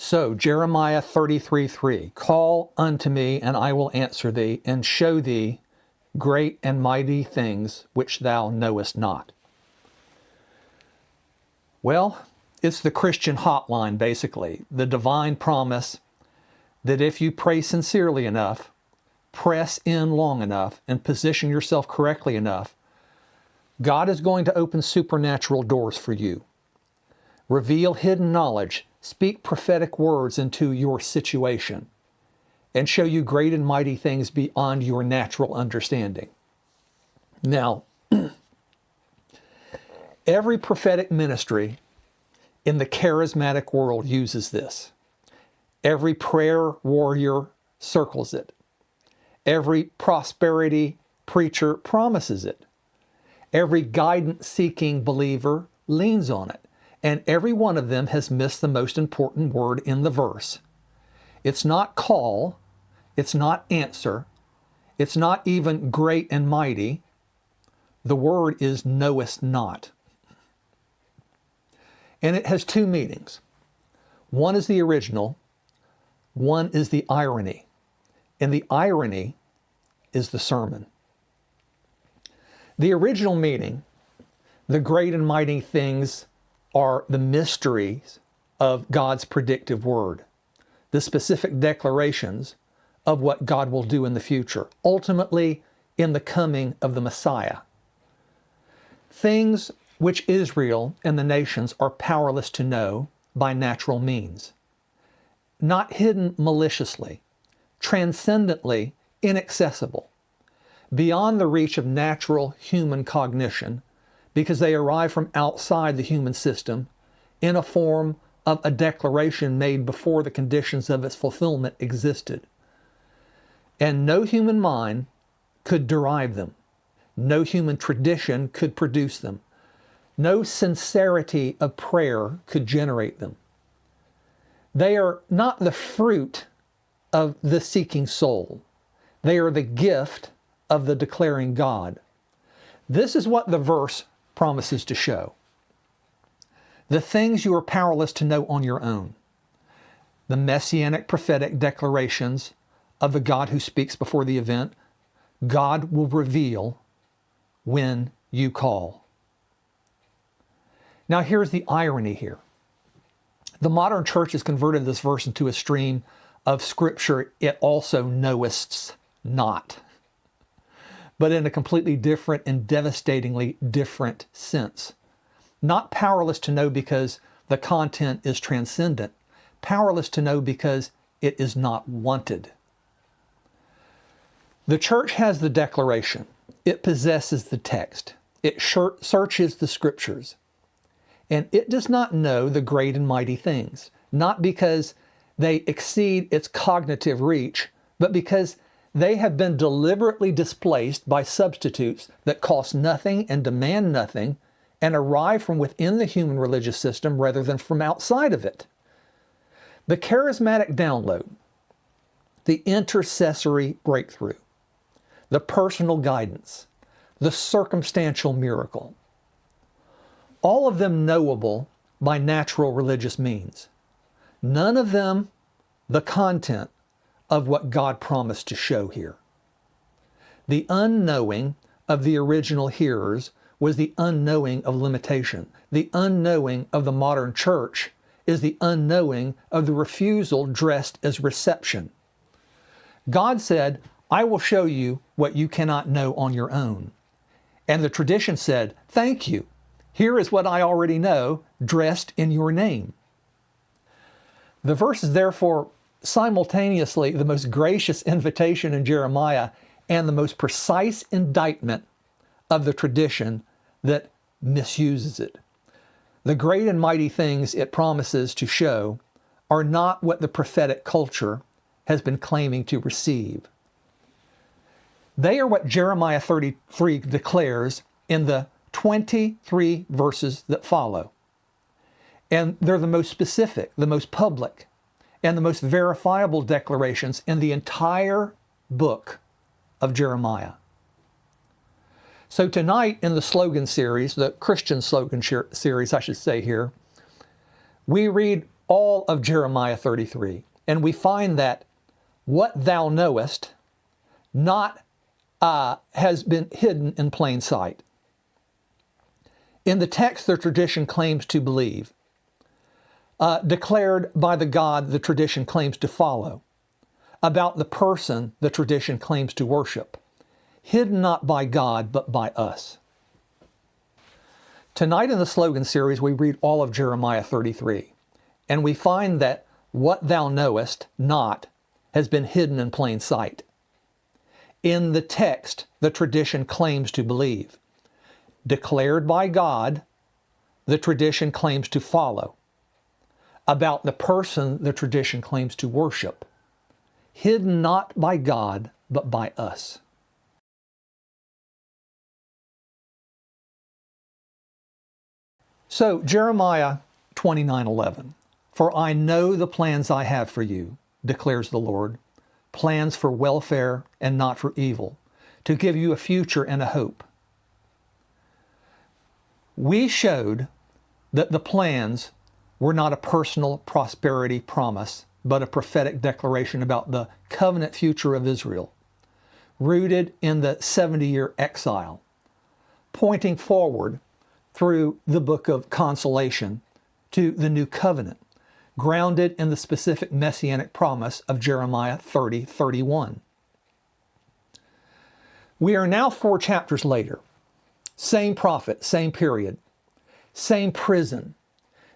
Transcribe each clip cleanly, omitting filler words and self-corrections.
So Jeremiah 33:3, call unto me, and I will answer thee, and show thee great and mighty things which thou knowest not. Well, it's the Christian hotline, basically, the divine promise that if you pray sincerely enough, press in long enough, and position yourself correctly enough, God is going to open supernatural doors for you, reveal hidden knowledge, speak prophetic words into your situation, and show you great and mighty things beyond your natural understanding. Now, every prophetic ministry in the charismatic world uses this. Every prayer warrior circles it. Every prosperity preacher promises it. Every guidance-seeking believer leans on it. And every one of them has missed the most important word in the verse. It's not call. It's not answer. It's not even great and mighty. The word is knowest not. And it has two meanings. One is the original. One is the irony. And the irony is the sermon. The original meaning, the great and mighty things, are the mysteries of God's predictive word, the specific declarations of what God will do in the future, ultimately in the coming of the Messiah. Things which Israel and the nations are powerless to know by natural means, not hidden maliciously, transcendently inaccessible, beyond the reach of natural human cognition, because they arrive from outside the human system in a form of a declaration made before the conditions of its fulfillment existed. And no human mind could derive them. No human tradition could produce them. No sincerity of prayer could generate them. They are not the fruit of the seeking soul. They are the gift of the declaring God. This is what the verse promises to show. The things you are powerless to know on your own. The messianic prophetic declarations of the God who speaks before the event, God will reveal when you call. Now here's the irony here. The modern church has converted this verse into a stream of scripture it also knowest not, but in a completely different and devastatingly different sense. Not powerless to know because the content is transcendent, powerless to know because it is not wanted. The church has the declaration. It possesses the text. It searches the scriptures. And it does not know the great and mighty things, not because they exceed its cognitive reach, but because they have been deliberately displaced by substitutes that cost nothing and demand nothing and arrive from within the human religious system rather than from outside of it. The charismatic download, the intercessory breakthrough, the personal guidance, the circumstantial miracle, all of them knowable by natural religious means. None of them the content of what God promised to show here. The unknowing of the original hearers was the unknowing of limitation. The unknowing of the modern church is the unknowing of the refusal dressed as reception. God said, I will show you what you cannot know on your own. And the tradition said, thank you. Here is what I already know, dressed in your name. The verse is therefore simultaneously the most gracious invitation in Jeremiah and the most precise indictment of the tradition that misuses it. The great and mighty things it promises to show are not what the prophetic culture has been claiming to receive. They are what Jeremiah 33 declares in the 23 verses that follow. And they're the most specific, the most public, and the most verifiable declarations in the entire book of Jeremiah. So tonight in the slogan series, the Christian slogan series, I should say here, we read all of Jeremiah 33, and we find that what thou knowest not has been hidden in plain sight. In the text, the tradition claims to believe, declared by the God the tradition claims to follow, about the person the tradition claims to worship, hidden not by God, but by us. Tonight in the slogan series, we read all of Jeremiah 33, and we find that what thou knowest not has been hidden in plain sight. In the text, the tradition claims to believe, declared by God, the tradition claims to follow, about the person the tradition claims to worship, hidden not by God, but by us. So, Jeremiah 29:11, "For I know the plans I have for you, declares the Lord, plans for welfare and not for evil, to give you a future and a hope." We showed that the plans were not a personal prosperity promise, but a prophetic declaration about the covenant future of Israel, rooted in the 70-year exile, pointing forward through the book of consolation to the new covenant, grounded in the specific messianic promise of Jeremiah 30:31. We are now 4 chapters later. Same prophet, same period, same prison.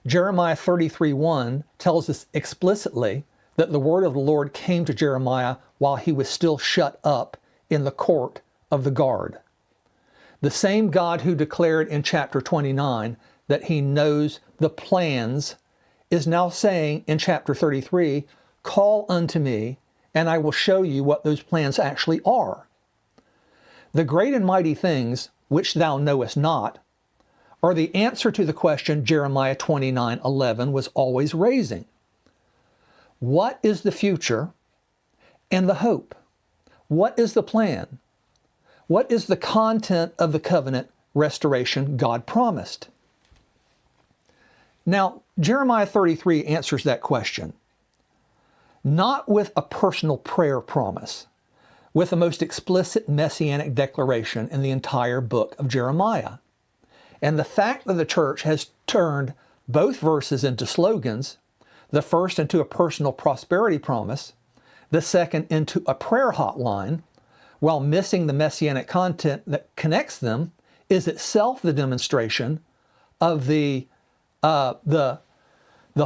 Jeremiah 33:1 tells us explicitly that the word of the Lord came to Jeremiah while he was still shut up in the court of the guard. The same God who declared in chapter 29 that he knows the plans is now saying in chapter 33, "Call unto me, and I will show you what those plans actually are." The great and mighty things which thou knowest not are the answer to the question Jeremiah 29:11 was always raising. What is the future and the hope? What is the plan? What is the content of the covenant restoration God promised? Now, Jeremiah 33 answers that question, not with a personal prayer promise, with the most explicit messianic declaration in the entire book of Jeremiah. And the fact that the church has turned both verses into slogans, the first into a personal prosperity promise, the second into a prayer hotline, while missing the messianic content that connects them, is itself the demonstration of the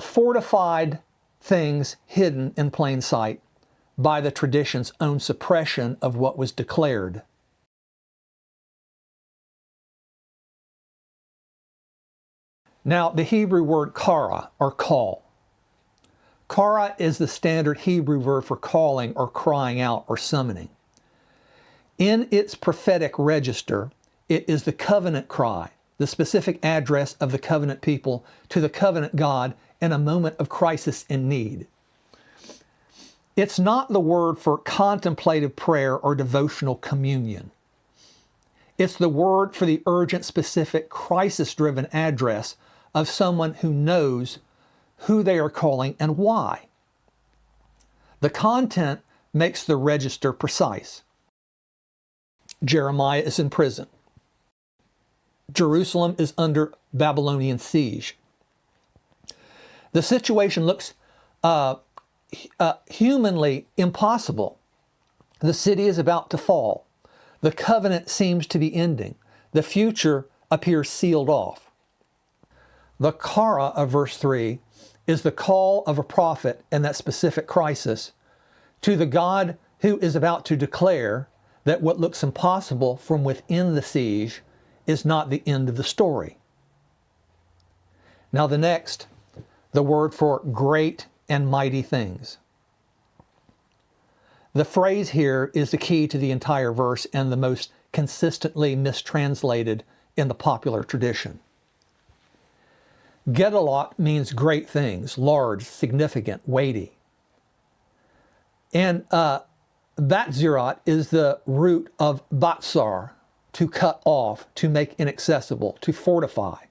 fortified things hidden in plain sight by the tradition's own suppression of what was declared. Now, the Hebrew word kara, or call. Kara is the standard Hebrew verb for calling or crying out or summoning. In its prophetic register, it is the covenant cry, the specific address of the covenant people to the covenant God in a moment of crisis and need. It's not the word for contemplative prayer or devotional communion. It's the word for the urgent, specific, crisis-driven address of someone who knows who they are calling and why. The content makes the register precise. Jeremiah is in prison. Jerusalem is under Babylonian siege. The situation looks humanly impossible. The city is about to fall. The covenant seems to be ending. The future appears sealed off. The kara of verse 3 is the call of a prophet in that specific crisis to the God who is about to declare that what looks impossible from within the siege is not the end of the story. Now the next, the word for great and mighty things. The phrase here is the key to the entire verse and the most consistently mistranslated in the popular tradition. Gedalot means great things, large, significant, weighty. And Batzirot is the root of batzar, to cut off, to make inaccessible, to fortify.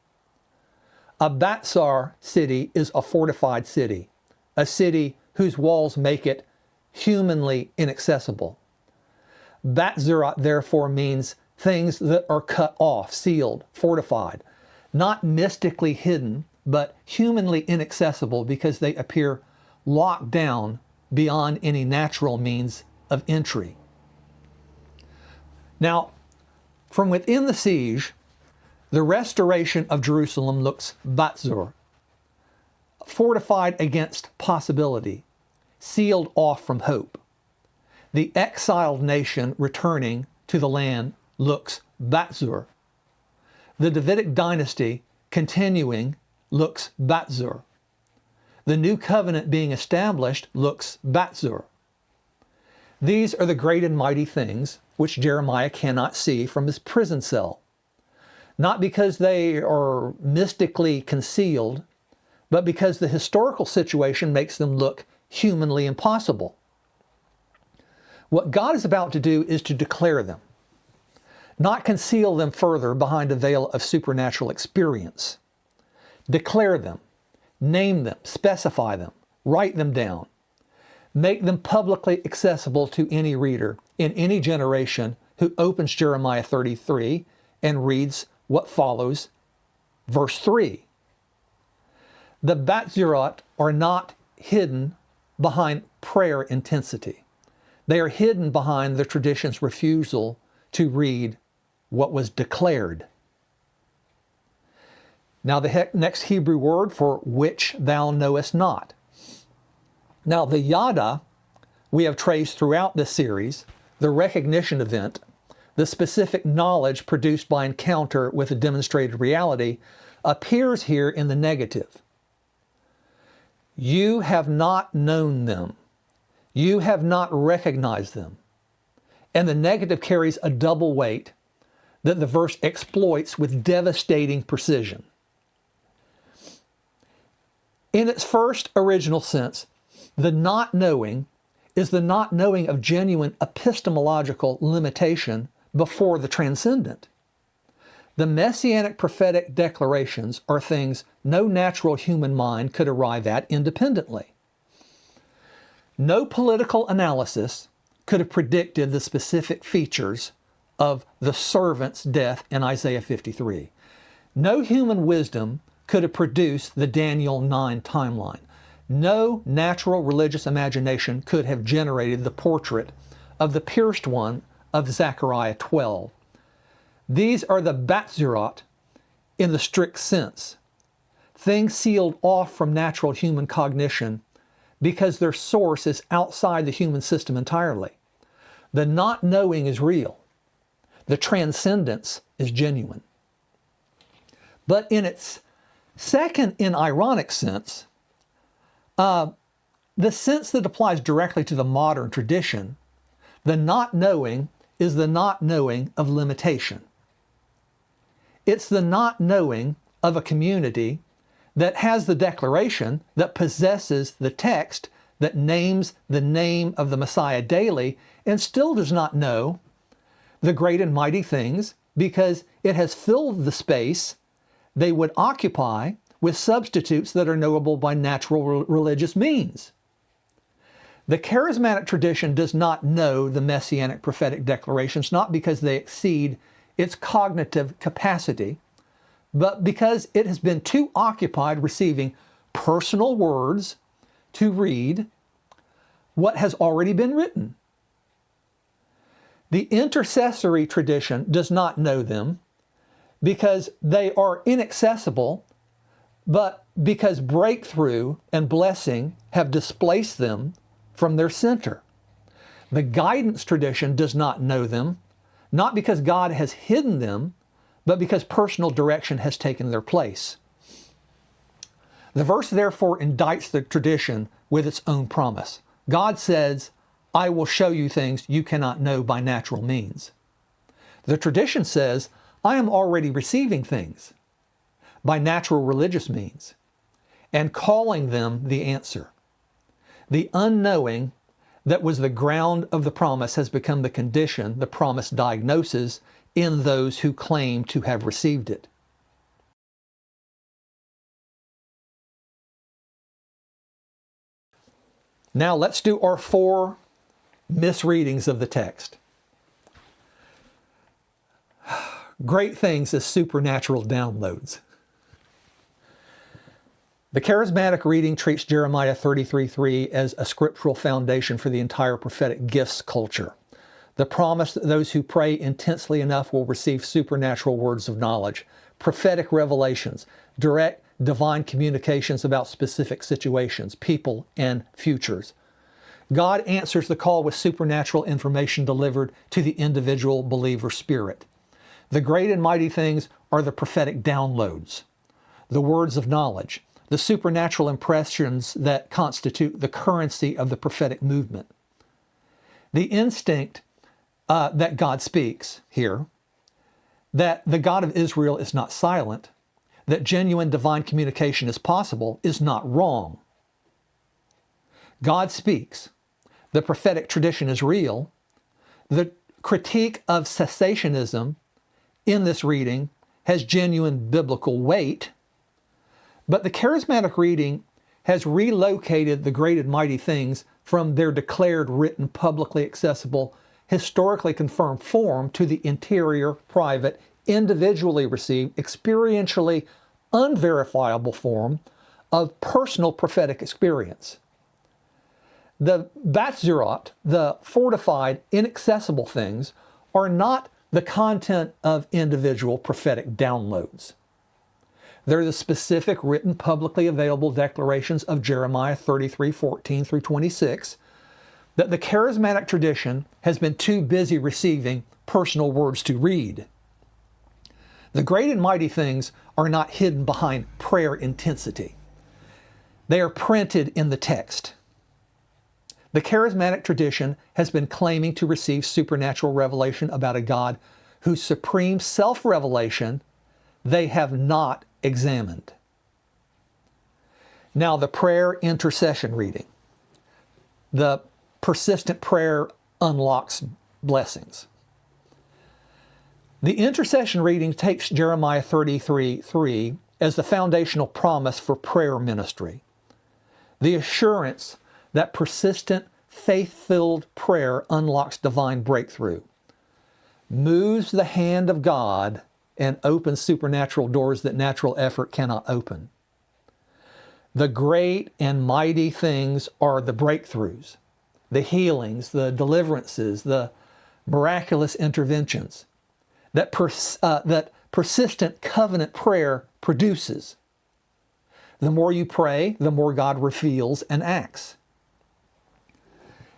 A Batsar city is a fortified city, a city whose walls make it humanly inaccessible. Batzurat therefore means things that are cut off, sealed, fortified, not mystically hidden, but humanly inaccessible because they appear locked down beyond any natural means of entry. Now, from within the siege, the restoration of Jerusalem looks Batzur, fortified against possibility, sealed off from hope. The exiled nation returning to the land looks Batzur. The Davidic dynasty continuing looks Batzur. The new covenant being established looks Batzur. These are the great and mighty things which Jeremiah cannot see from his prison cell, not because they are mystically concealed, but because the historical situation makes them look humanly impossible. What God is about to do is to declare them, not conceal them further behind a veil of supernatural experience. Declare them, name them, specify them, write them down, make them publicly accessible to any reader in any generation who opens Jeremiah 33 and reads what follows, verse 3. The Batzurat are not hidden behind prayer intensity. They are hidden behind the tradition's refusal to read what was declared. Now the next Hebrew word for which thou knowest not. Now the yada we have traced throughout this series, the recognition event, the specific knowledge produced by encounter with a demonstrated reality, appears here in the negative. You have not known them. You have not recognized them. And the negative carries a double weight that the verse exploits with devastating precision. In its first original sense, the not knowing is the not knowing of genuine epistemological limitation before the transcendent. The messianic prophetic declarations are things no natural human mind could arrive at independently. No political analysis could have predicted the specific features of the servant's death in Isaiah 53. No human wisdom could have produced the Daniel 9 timeline. No natural religious imagination could have generated the portrait of the pierced one of Zechariah 12. These are the Batzurat in the strict sense, things sealed off from natural human cognition because their source is outside the human system entirely. The not knowing is real. The transcendence is genuine. But in its second and ironic sense, the sense that applies directly to the modern tradition, the not knowing is the not knowing of limitation. It's the not knowing of a community that has the declaration, that possesses the text, that names the name of the Messiah daily, and still does not know the great and mighty things because it has filled the space they would occupy with substitutes that are knowable by natural religious means. The charismatic tradition does not know the messianic prophetic declarations, not because they exceed its cognitive capacity, but because it has been too occupied receiving personal words to read what has already been written. The intercessory tradition does not know them because they are inaccessible, but because breakthrough and blessing have displaced them from their center. The guidance tradition does not know them, not because God has hidden them, but because personal direction has taken their place. The verse therefore indicts the tradition with its own promise. God says, I will show you things you cannot know by natural means. The tradition says, I am already receiving things by natural religious means and calling them the answer. The unknowing that was the ground of the promise has become the condition the promise diagnoses in those who claim to have received it. Now let's do our 4 misreadings of the text. Great things as supernatural downloads. The charismatic reading treats Jeremiah 33:3 as a scriptural foundation for the entire prophetic gifts culture. The promise that those who pray intensely enough will receive supernatural words of knowledge, prophetic revelations, direct divine communications about specific situations, people, and futures. God answers the call with supernatural information delivered to the individual believer spirit. The great and mighty things are the prophetic downloads, the words of knowledge, the supernatural impressions that constitute the currency of the prophetic movement. The instinct that God speaks here, that the God of Israel is not silent, that genuine divine communication is possible, is not wrong. God speaks. The prophetic tradition is real. The critique of cessationism in this reading has genuine biblical weight, but the charismatic reading has relocated the great and mighty things from their declared, written, publicly accessible, historically confirmed form to the interior, private, individually received, experientially unverifiable form of personal prophetic experience. The Batzurot, the fortified, inaccessible things, are not the content of individual prophetic downloads. They're the specific written, publicly available declarations of Jeremiah 33:14 through 26 that the charismatic tradition has been too busy receiving personal words to read. The great and mighty things are not hidden behind prayer intensity. They are printed in the text. The charismatic tradition has been claiming to receive supernatural revelation about a God whose supreme self-revelation they have not examined. Now, the prayer intercession reading. The persistent prayer unlocks blessings. The intercession reading takes Jeremiah 33:3 as the foundational promise for prayer ministry. The assurance that persistent, faith-filled prayer unlocks divine breakthrough, moves the hand of God, and opens supernatural doors that natural effort cannot open. The great and mighty things are the breakthroughs, the healings, the deliverances, the miraculous interventions that persistent covenant prayer produces. The more you pray, the more God reveals and acts.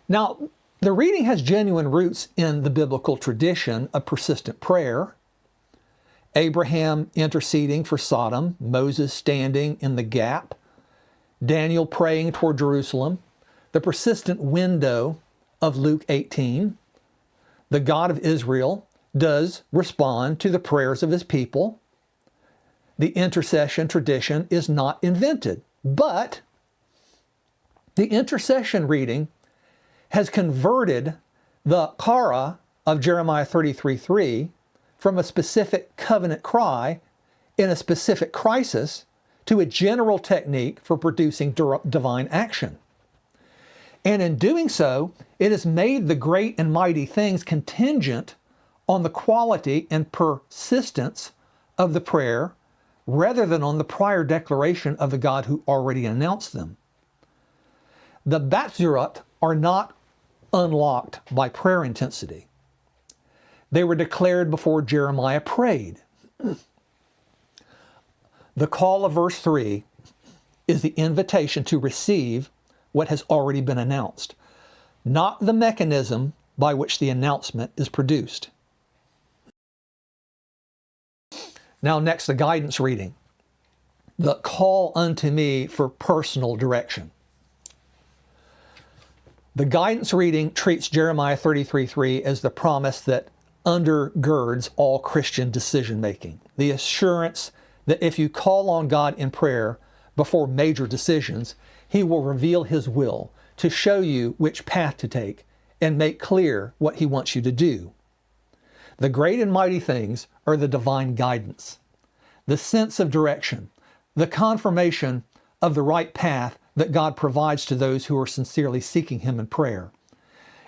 Now, the reading has genuine roots in the biblical tradition of persistent prayer. Abraham interceding for Sodom, Moses standing in the gap, Daniel praying toward Jerusalem, the persistent window of Luke 18. The God of Israel does respond to the prayers of his people. The intercession tradition is not invented, but the intercession reading has converted the kara of Jeremiah 33:3 from a specific covenant cry in a specific crisis to a general technique for producing divine action. And in doing so, it has made the great and mighty things contingent on the quality and persistence of the prayer rather than on the prior declaration of the God who already announced them. The Batzurot are not unlocked by prayer intensity. They were declared before Jeremiah prayed. The call of verse 3 is the invitation to receive what has already been announced, not the mechanism by which the announcement is produced. Now next, the guidance reading. The call unto me for personal direction. The guidance reading treats Jeremiah 33:3 as the promise that undergirds all Christian decision-making. The assurance that if you call on God in prayer before major decisions, He will reveal His will to show you which path to take and make clear what He wants you to do. The great and mighty things are the divine guidance, the sense of direction, the confirmation of the right path that God provides to those who are sincerely seeking Him in prayer.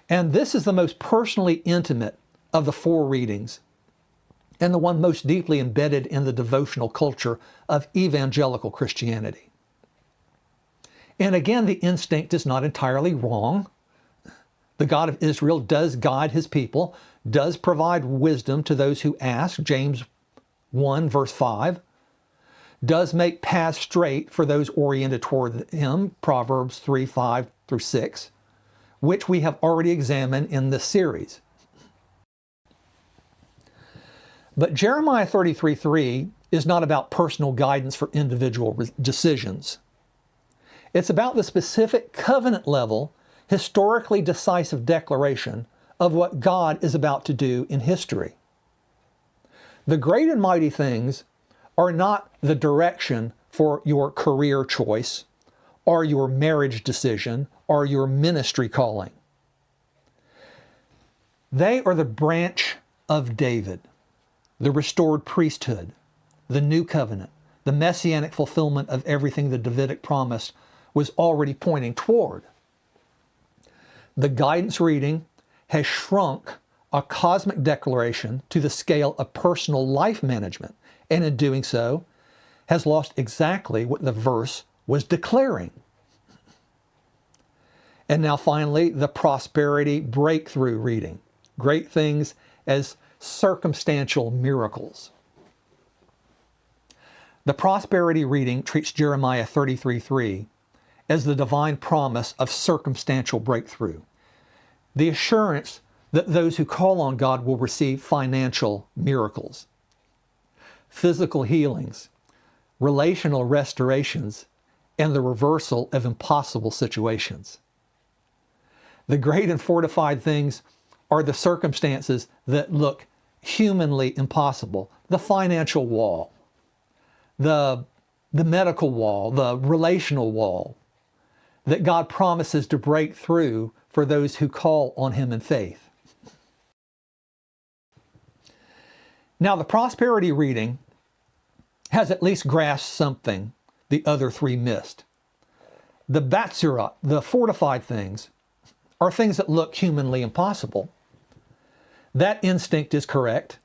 And this is the most personally intimate of the four readings, and the one most deeply embedded in the devotional culture of evangelical Christianity. And again, the instinct is not entirely wrong. The God of Israel does guide His people, does provide wisdom to those who ask, James 1 verse 5, does make paths straight for those oriented toward Him, Proverbs 3, 5 through 6, which we have already examined in this series. But Jeremiah 33:3 is not about personal guidance for individual decisions. It's about the specific covenant level, historically decisive declaration of what God is about to do in history. The great and mighty things are not the direction for your career choice, or your marriage decision, or your ministry calling. They are the branch of David, the restored priesthood, the new covenant, the messianic fulfillment of everything the Davidic promise was already pointing toward. The guidance reading has shrunk a cosmic declaration to the scale of personal life management, and in doing so, has lost exactly what the verse was declaring. And now finally, the prosperity breakthrough reading. Great things as circumstantial miracles. The prosperity reading treats Jeremiah 33:3 as the divine promise of circumstantial breakthrough, the assurance that those who call on God will receive financial miracles, physical healings, relational restorations, and the reversal of impossible situations. The great and fortified things are the circumstances that look humanly impossible. The financial wall, the medical wall, the relational wall that God promises to break through for those who call on Him in faith. Now, the prosperity reading has at least grasped something the other three missed. The Batsurat, the fortified things, are things that look humanly impossible. That instinct is correct.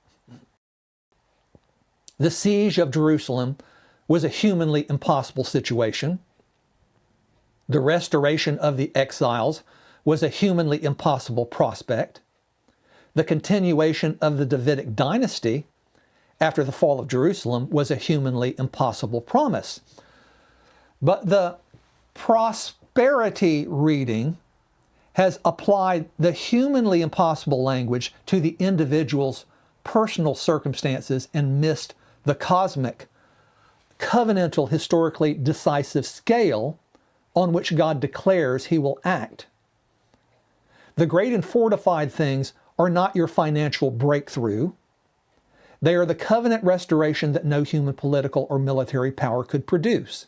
The siege of Jerusalem was a humanly impossible situation. The restoration of the exiles was a humanly impossible prospect. The continuation of the Davidic dynasty after the fall of Jerusalem was a humanly impossible promise. But the prosperity reading has applied the humanly impossible language to the individual's personal circumstances and missed the cosmic, covenantal, historically decisive scale on which God declares He will act. The great and fortified things are not your financial breakthrough. They are the covenant restoration that no human political or military power could produce.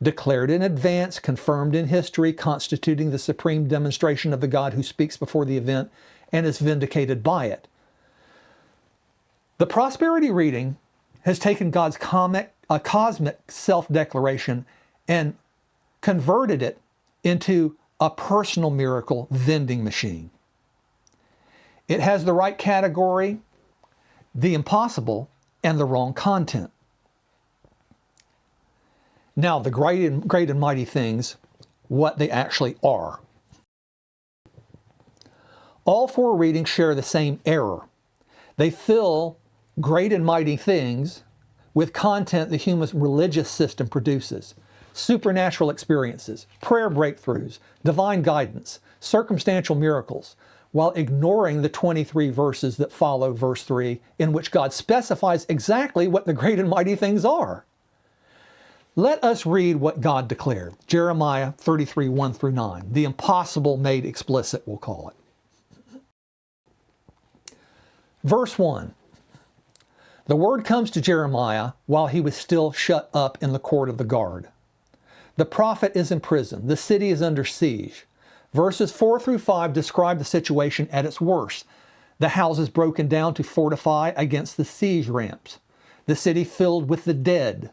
Declared in advance, confirmed in history, constituting the supreme demonstration of the God who speaks before the event and is vindicated by it. The prosperity reading has taken God's cosmic self-declaration and converted it into a personal miracle vending machine. It has the right category, the impossible, and the wrong content. Now, the great and mighty things, what they actually are. All four readings share the same error. They fill great and mighty things with content the human religious system produces. Supernatural experiences, prayer breakthroughs, divine guidance, circumstantial miracles, while ignoring the 23 verses that follow verse 3, in which God specifies exactly what the great and mighty things are. Let us read what God declared. Jeremiah 33, 1 through 9. The impossible made explicit, we'll call it. Verse 1. The word comes to Jeremiah while he was still shut up in the court of the guard. The prophet is in prison. The city is under siege. Verses 4 through 5 describe the situation at its worst. The houses broken down to fortify against the siege ramps. The city filled with the dead.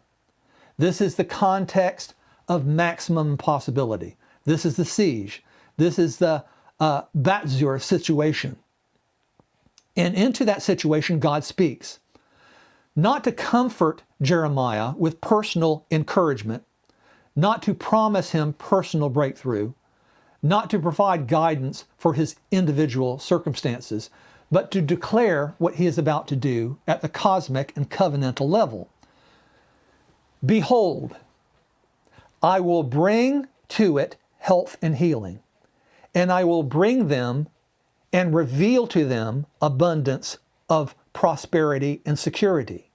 This is the context of maximum possibility. This is the siege. This is the Batzur situation. And into that situation, God speaks. Not to comfort Jeremiah with personal encouragement, not to promise him personal breakthrough, not to provide guidance for his individual circumstances, but to declare what he is about to do at the cosmic and covenantal level. Behold, I will bring to it health and healing, and I will bring them and reveal to them abundance of prosperity and security.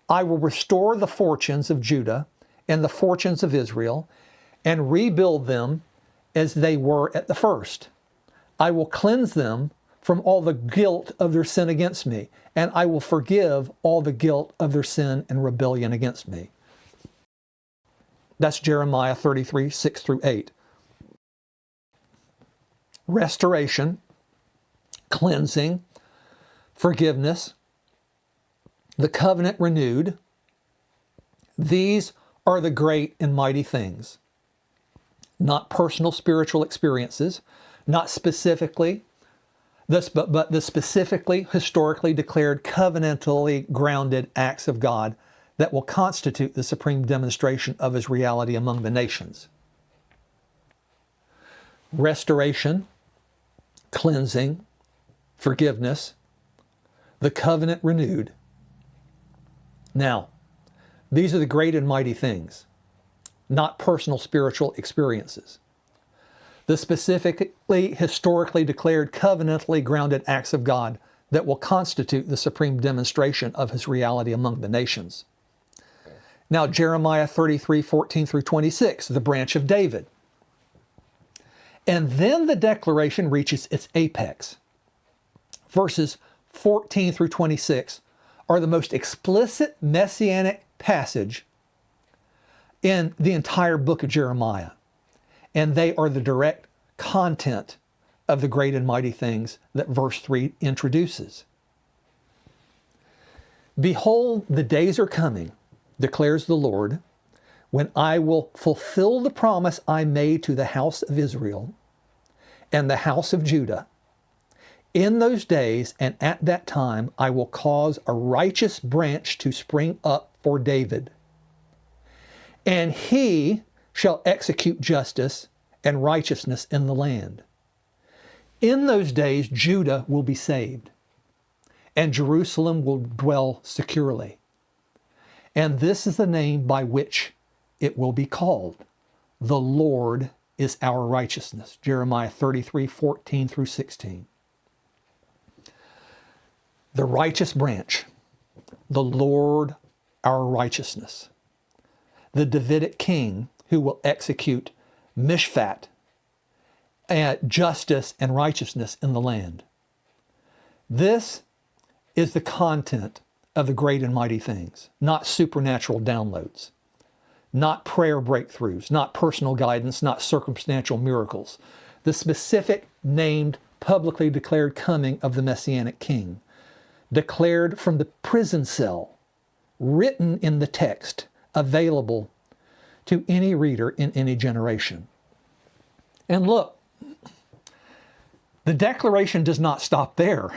I will restore the fortunes of Judah and the fortunes of Israel and rebuild them as they were at the first. I will cleanse them from all the guilt of their sin against me, and I will forgive all the guilt of their sin and rebellion against me. That's Jeremiah 33, 6 through 8. Restoration, cleansing, forgiveness, the covenant renewed. These are the great and mighty things. Not personal spiritual experiences, not specifically, but the specifically, historically declared, covenantally grounded acts of God that will constitute the supreme demonstration of His reality among the nations. Restoration, cleansing, forgiveness, the covenant renewed. Now, these are the great and mighty things, not personal spiritual experiences. The specifically, historically declared, covenantally grounded acts of God that will constitute the supreme demonstration of His reality among the nations. Now, Jeremiah 33, 14 through 26, the branch of David. And then the declaration reaches its apex. Verses 14 through 26 are the most explicit messianic passage in the entire book of Jeremiah. And they are the direct content of the great and mighty things that verse 3 introduces. Behold, the days are coming, declares the Lord, when I will fulfill the promise I made to the house of Israel and the house of Judah. In those days and at that time, I will cause a righteous branch to spring up for David. And he shall execute justice and righteousness in the land. In those days, Judah will be saved, and Jerusalem will dwell securely. And this is the name by which it will be called. The Lord is our righteousness. Jeremiah 33, 14 through 16. The righteous branch, the Lord our righteousness. The Davidic king who will execute mishpat, justice and righteousness in the land. This is the content of the great and mighty things, not supernatural downloads, not prayer breakthroughs, not personal guidance, not circumstantial miracles. The specific, named, publicly declared coming of the Messianic King, declared from the prison cell, written in the text, available to any reader in any generation. And look, the declaration does not stop there.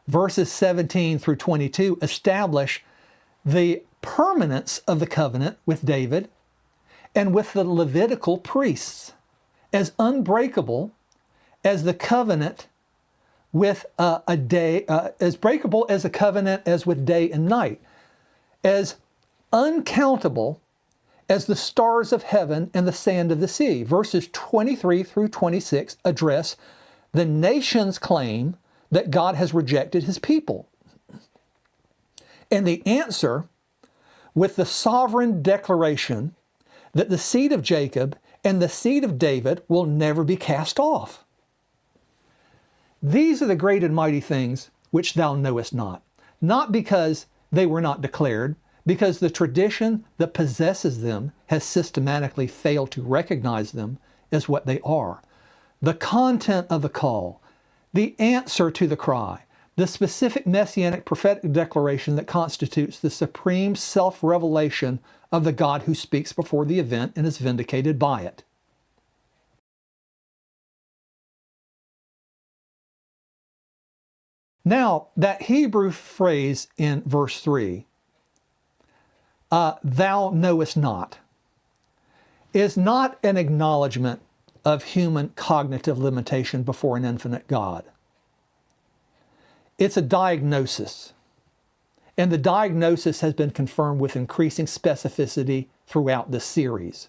Verses 17 through 22 establish the permanence of the covenant with David and with the Levitical priests as unbreakable as the covenant with as breakable as a covenant as with day and night, as uncountable as the stars of heaven and the sand of the sea. Verses 23 through 26 address the nation's claim that God has rejected His people. And the answer with the sovereign declaration that the seed of Jacob and the seed of David will never be cast off. These are the great and mighty things which thou knowest not because they were not declared, because the tradition that possesses them has systematically failed to recognize them as what they are. The content of the call, the answer to the cry, the specific messianic prophetic declaration that constitutes the supreme self-revelation of the God who speaks before the event and is vindicated by it. Now, that Hebrew phrase in verse 3, thou knowest not, is not an acknowledgement of human cognitive limitation before an infinite God. It's a diagnosis. And the diagnosis has been confirmed with increasing specificity throughout this series.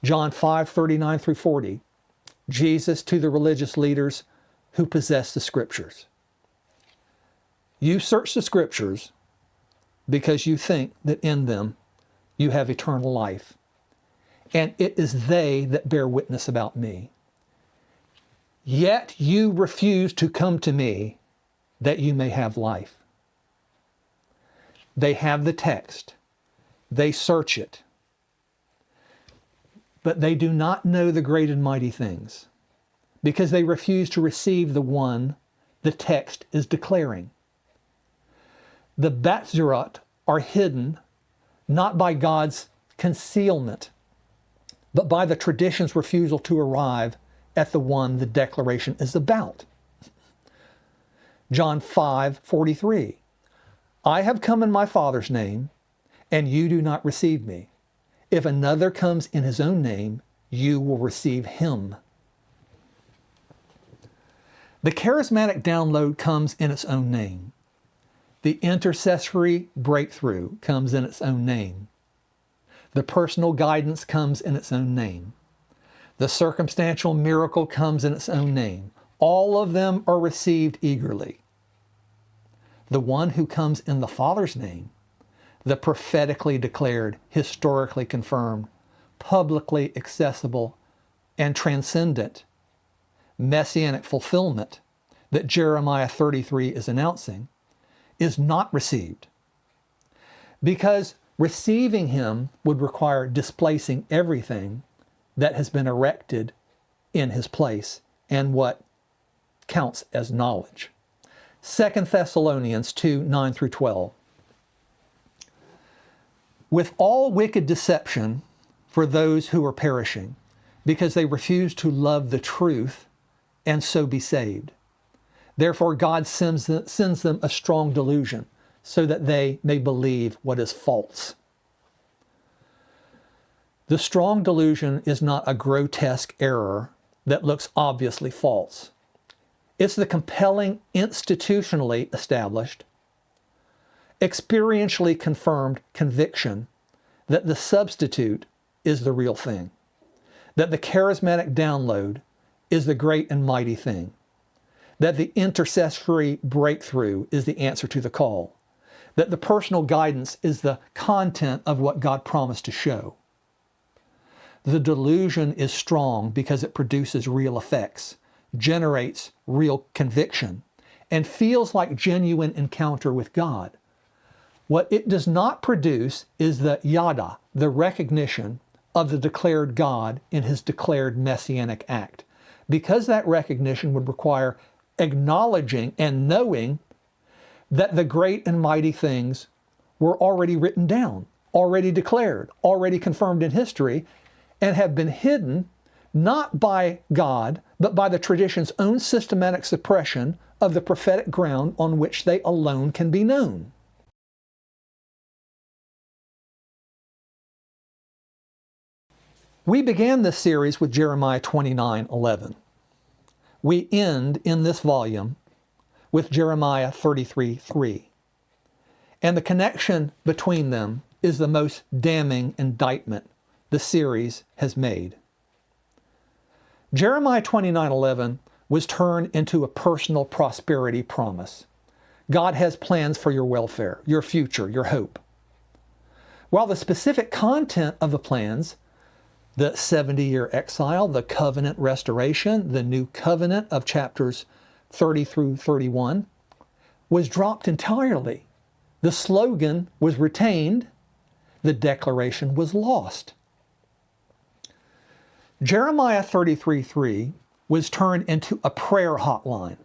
John 5:39 through 40, Jesus to the religious leaders who possess the Scriptures. You search the Scriptures because you think that in them you have eternal life. And it is they that bear witness about me. Yet you refuse to come to me that you may have life. They have the text. They search it. But they do not know the great and mighty things because they refuse to receive the one the text is declaring. The Batzerot are hidden not by God's concealment, but by the tradition's refusal to arrive at the one the declaration is about. John 5:43, I have come in my Father's name, and you do not receive me. If another comes in his own name, you will receive him. The charismatic download comes in its own name. The intercessory breakthrough comes in its own name. The personal guidance comes in its own name. The circumstantial miracle comes in its own name. All of them are received eagerly. The one who comes in the Father's name, the prophetically declared, historically confirmed, publicly accessible, and transcendent messianic fulfillment that Jeremiah 33 is announcing, is not received. Because receiving him would require displacing everything that has been erected in his place and what counts as knowledge. 2 Thessalonians 2:9 through 12. With all wicked deception for those who are perishing, because they refuse to love the truth and so be saved. Therefore God sends them a strong delusion, so that they may believe what is false. The strong delusion is not a grotesque error that looks obviously false. It's the compelling, institutionally established, experientially confirmed conviction that the substitute is the real thing, that the charismatic download is the great and mighty thing, that the intercessory breakthrough is the answer to the call, that the personal guidance is the content of what God promised to show. The delusion is strong because it produces real effects, generates real conviction, and feels like genuine encounter with God. What it does not produce is the yada, the recognition of the declared God in his declared messianic act, because that recognition would require acknowledging and knowing that the great and mighty things were already written down, already declared, already confirmed in history, and have been hidden not by God, but by the tradition's own systematic suppression of the prophetic ground on which they alone can be known. We began this series with Jeremiah 29:11. We end in this volume with Jeremiah 33:3. And the connection between them is the most damning indictment the series has made. Jeremiah 29:11 was turned into a personal prosperity promise. God has plans for your welfare, your future, your hope. While the specific content of the plans, the 70-year exile, the covenant restoration, the new covenant of chapters 30 through 31, was dropped entirely. The slogan was retained, the declaration was lost. Jeremiah 33:3 was turned into a prayer hotline.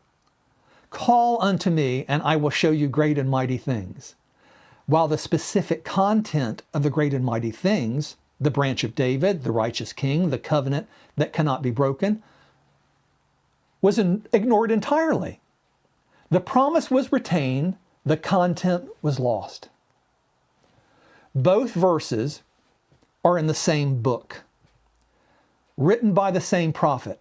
Call unto me, and I will show you great and mighty things. while the specific content of the great and mighty things, the branch of David, the righteous king, the covenant that cannot be broken, was ignored entirely. The promise was retained, the content was lost. Both verses are in the same book, written by the same prophet,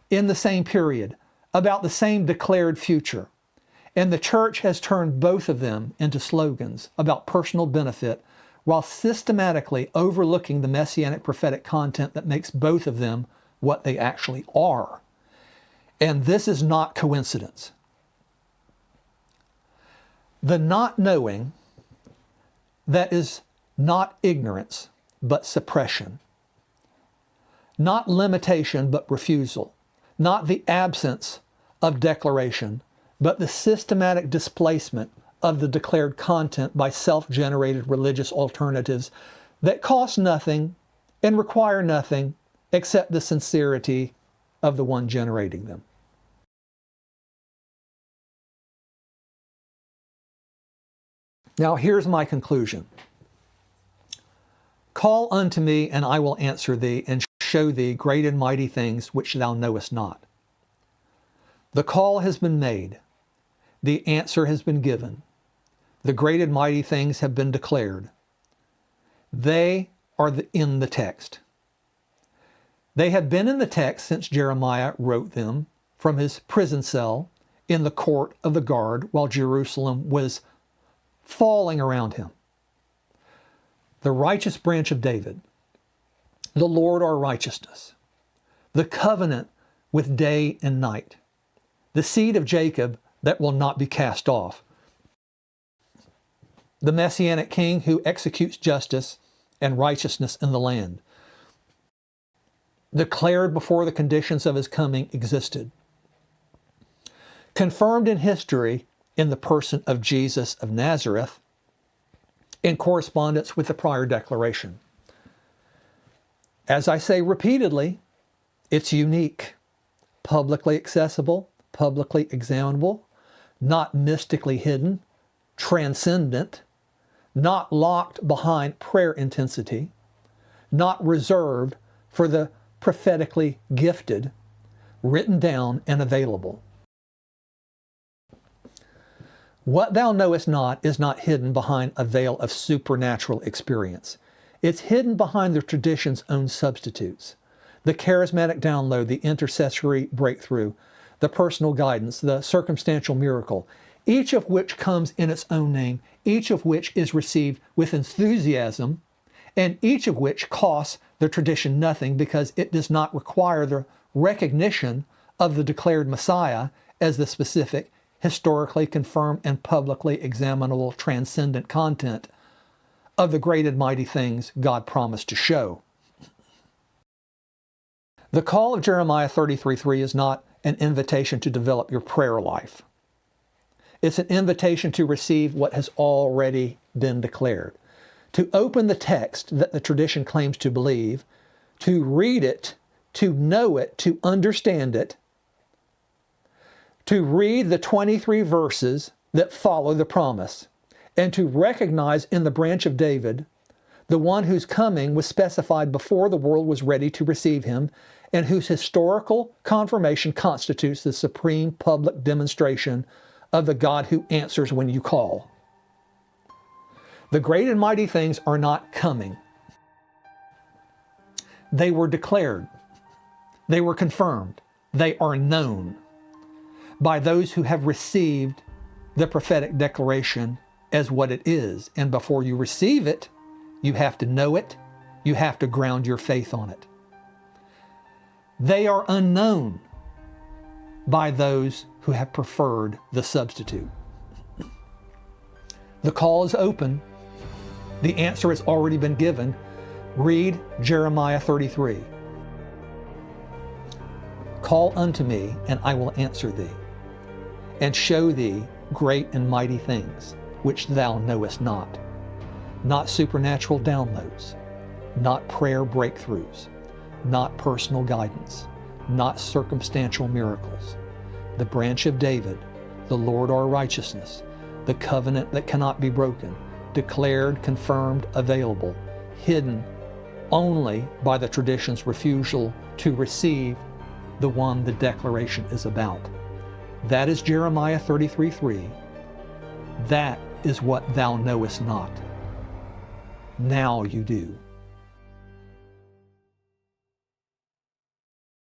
in the same period, about the same declared future. And the church has turned both of them into slogans about personal benefit, while systematically overlooking the messianic prophetic content that makes both of them what they actually are. And this is not coincidence. The not knowing, that is not ignorance, but suppression. Not limitation, but refusal. Not the absence of declaration, but the systematic displacement of the declared content by self-generated religious alternatives that cost nothing and require nothing except the sincerity of the one generating them. Now here's my conclusion. Call unto me, and I will answer thee, and show thee great and mighty things which thou knowest not. The call has been made. The answer has been given. The great and mighty things have been declared. They are in the text. They have been in the text since Jeremiah wrote them from his prison cell in the court of the guard while Jerusalem was falling around him. The righteous branch of David, the Lord our righteousness, the covenant with day and night, the seed of Jacob that will not be cast off, the Messianic King who executes justice and righteousness in the land, declared before the conditions of his coming existed, confirmed in history in the person of Jesus of Nazareth, in correspondence with the prior declaration. As I say repeatedly, it's unique, publicly accessible, publicly examinable, not mystically hidden, transcendent, not locked behind prayer intensity, not reserved for the prophetically gifted, written down and available. What thou knowest not is not hidden behind a veil of supernatural experience. It's hidden behind the tradition's own substitutes. The charismatic download, the intercessory breakthrough, the personal guidance, the circumstantial miracle, each of which comes in its own name, each of which is received with enthusiasm, and each of which costs the tradition nothing because it does not require the recognition of the declared Messiah as the specific, historically confirmed and publicly examinable transcendent content of the great and mighty things God promised to show. The call of Jeremiah 33:3 is not an invitation to develop your prayer life. It's an invitation to receive what has already been declared, to open the text that the tradition claims to believe, to read it, to know it, to understand it, to read the 23 verses that follow the promise, and to recognize in the branch of David the one whose coming was specified before the world was ready to receive him, and whose historical confirmation constitutes the supreme public demonstration of the God who answers when you call. The great and mighty things are not coming. They were declared. They were confirmed. They are known by those who have received the prophetic declaration as what it is. And before you receive it, you have to know it. You have to ground your faith on it. They are unknown by those who have preferred the substitute. The call is open. The answer has already been given. Read Jeremiah 33. Call unto me, and I will answer thee, and show thee great and mighty things, which thou knowest not. Not supernatural downloads, not prayer breakthroughs, not personal guidance, not circumstantial miracles. The branch of David, the Lord our righteousness, the covenant that cannot be broken, declared, confirmed, available, hidden only by the tradition's refusal to receive the one the declaration is about. That is Jeremiah 33:3. That is what thou knowest not. Now you do.